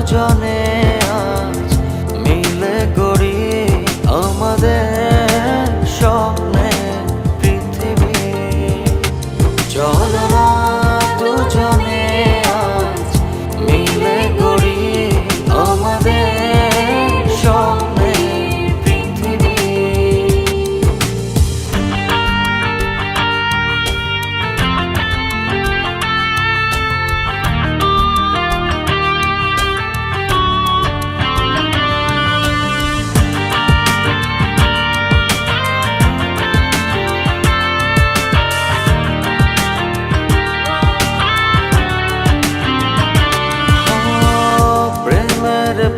দুজনে আজ মিলে গড়ি আমাদের স্বপ্নে পৃথিবী। চলো না দুজনে আজ মিলে গড়ি আমাদের স্বপ্নে পৃথিবী।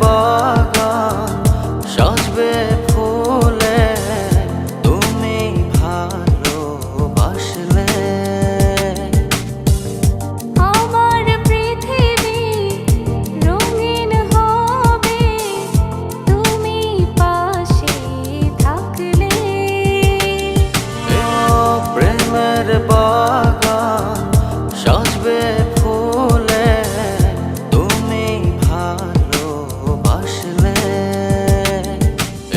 বাগান সাজবে ফুলে তুমি ভালোবাসলে। আমার পৃথিবী রঙিন হবে তুমি পাশে থাকলে। প্রেমের বাগান সাজবে ফুলে তুমি ভালোবাসলে।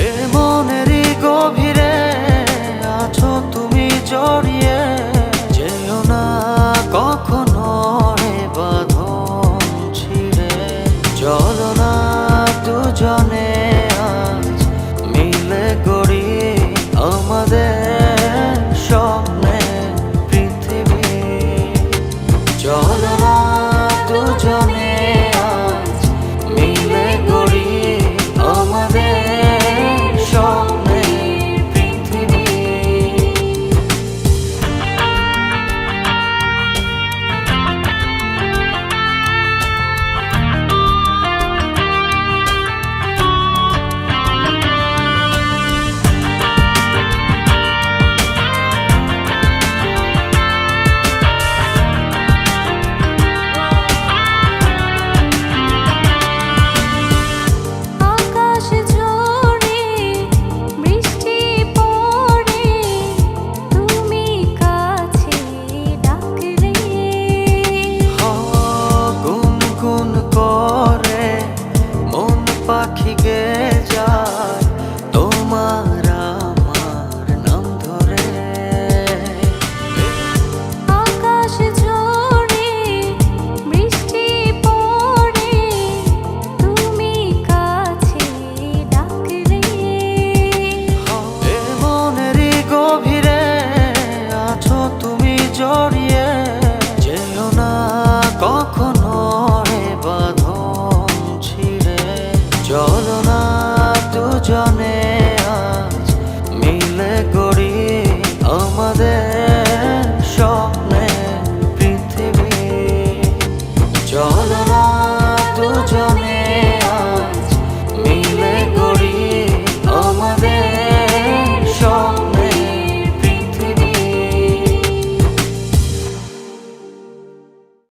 এ মনেরই গভীরে আছো তুমি জড়িয়ে, যেও না কখনো এ বাঁধন ছিঁড়ে। চলো না দুজনে আজ মিলে গড়ি আমাদের স্বপ্নে পৃথিবী। চলো না দুজনে আজ মিলে গড়ি আমাদের স্বপ্নে পৃথিবী। আকাশ ঝরে বৃষ্টি পড়ে তুমি কাছে ডাকলে। গুনগুন করে মন পাখি গে যায় তোমার আমার নাম ধরে। আকাশ ঝরে বৃষ্টি পড়ে তুমি কাছে ডাকলে। এ মনেরই গভীরে আছো তুমি জড়িয়ে, যেও না কখনো এ বাঁধন ছিঁড়ে। চলো না দুজনে